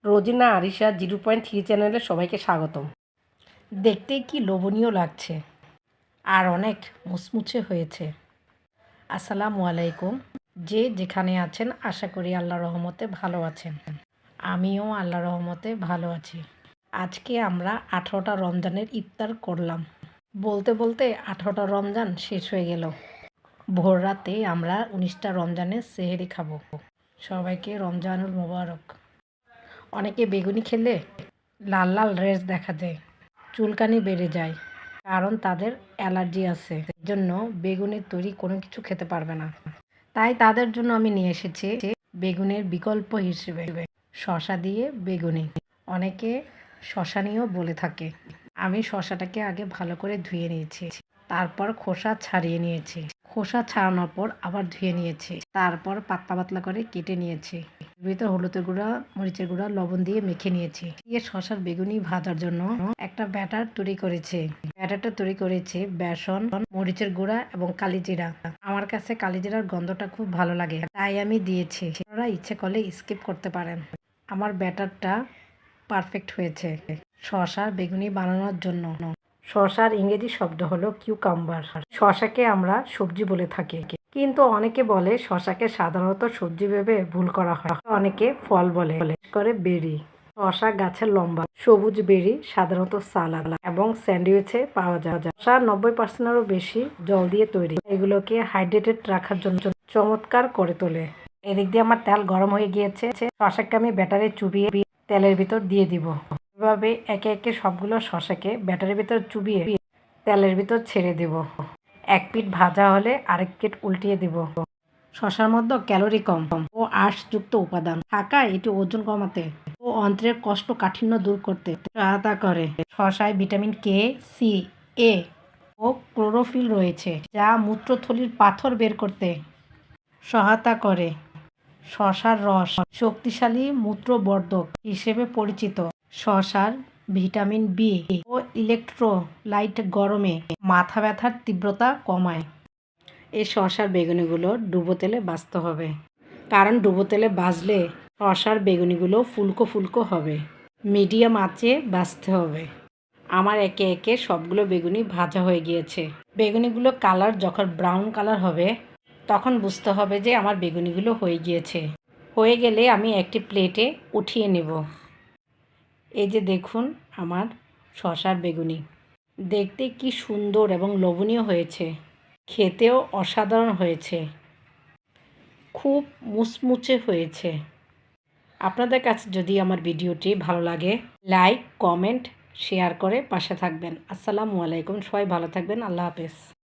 রোজিনা আরিশা 0.3 চ্যানেলে সবাইকে স্বাগতম। দেখতে কি লোভনীয় লাগছে আর অনেক মুচমুচে হয়েছে। আসসালামু আলাইকুম। যে যেখানে আছেন আশা করি আল্লাহর রহমতে ভালো আছেন। আমিও আল্লাহর রহমতে ভালো আছি। আজকে আমরা 18টা রমজানের ইফতার করলাম। বলতে বলতে 18টা রমজান শেষ হয়ে গেল। ভোর রাতে আমরা 19টা রমজানের সেহরি খাবো। সবাইকে রমজানুল মোবারক। অনেকে বেগুনি খেলে লাল লাল রেশ দেখা যায়, চুলকানি বেড়ে যায়, কারণ তাদের অ্যালার্জি আছে। জন্য বেগুনের তৈরি কোনো কিছু খেতে পারবে না। তাই তাদের জন্য আমি নিয়ে এসেছি বেগুনের বিকল্প হিসেবে শসা দিয়ে বেগুনি। অনেকে শসা নিয়েও বলে থাকে। আমি শসাটাকে আগে ভালো করে ধুয়ে নিয়েছি, তারপর খোসা ছাড়িয়ে নিয়েছি। খোসা ছাড়ানোর পর আবার ধুয়ে নিয়েছি, তারপর পাতলা পাতলা করে কেটে নিয়েছি। ভিতর হলুদের গুঁড়া, মরিচের গুঁড়া, লবণ দিয়ে মেখে নিয়েছি। দিয়ে শসার বেগুনি ভাজার জন্য একটা ব্যাটার তৈরি করেছি। ব্যাটারটা তৈরি করেছি বেসন, মরিচের গুঁড়া এবং কালিজিরা। আমার কাছে কালিজিরার গন্ধটা খুব ভালো লাগে, তাই আমি দিয়েছি। আপনারা ইচ্ছে করলে স্কিপ করতে পারেন। আমার ব্যাটারটা পারফেক্ট হয়েছে শসার বেগুনি বানানোর জন্য। শসার ইংরেজি শব্দ হলো কিউকাম্বার। শসাকে আমরা সবজি বলে থাকি, কিন্তু অনেকে বলে শসাকে সাধারণত সবজি ভেবে ভুল করা হয়। অনেকে ফল বলে করে বেরি। শসা গাছের লম্বা সবুজ বেরি সাধারণত সালাদ এবং স্যান্ডউইচে পাওয়া যায়। শসা 90%-এরও বেশি জল দিয়ে তৈরি। এগুলোকে হাইড্রেটেড রাখার জন্য চমৎকার করে তোলে। এদিক দিয়ে আমার তেল গরম হয়ে গিয়েছে। শসাকে আমি ব্যাটারে চুবিয়ে তেলের ভিতর দিয়ে দিব। এভাবে একে একে সবগুলো শসাকে ব্যাটারের ভিতর চুবিয়ে তেলের ভিতর ছেড়ে দেব। এক পিঠ ভাজা হলে আরেক পিঠ উল্টিয়ে দিব। শসার মধ্যে ক্যালোরি কম ও আঁশযুক্ত উপাদান থাকায় এটি ওজন কমাতে ও অন্ত্রের কোষ্ঠকাঠিন্য দূর করতে সহায়তা করে। শসায় ভিটামিন কে, সি, এ ও ক্লোরোফিল রয়েছে, যা মূত্রথলির পাথর বের করতে সহায়তা করে। শসার রস শক্তিশালী মূত্রবর্ধক হিসেবে পরিচিত। শসার ভিটামিন বি ও ইলেকট্রোলাইট গরমে মাথা ব্যথার তীব্রতা কমায়। এই শসার বেগুনিগুলো ডুবো তেলে ভাজতে হবে, কারণ ডুবো তেলে ভাজলে শসার বেগুনিগুলো ফুলকো ফুলকো হবে। মিডিয়াম আঁচে ভাজতে হবে। আমার একে একে সবগুলো বেগুনি ভাজা হয়ে গিয়েছে। বেগুনিগুলো কালার যখন ব্রাউন কালার হবে তখন বুঝতে হবে যে আমার বেগুনিগুলো হয়ে গিয়েছে। হয়ে গেলে আমি একটি প্লেটে উঠিয়ে নেব। এই যে দেখুন আমার শসার বেগুনি দেখতে কি সুন্দর এবং লোভনীয় হয়েছে, খেতেও অসাধারণ হয়েছে, খুব মুচমুচে হয়েছে। আপনাদের কাছে যদি আমার ভিডিওটি ভালো লাগে লাইক, কমেন্ট, শেয়ার করে পাশে থাকবেন। আসসালামু আলাইকুম। সবাই ভালো থাকবেন। আল্লাহ হাফেজ।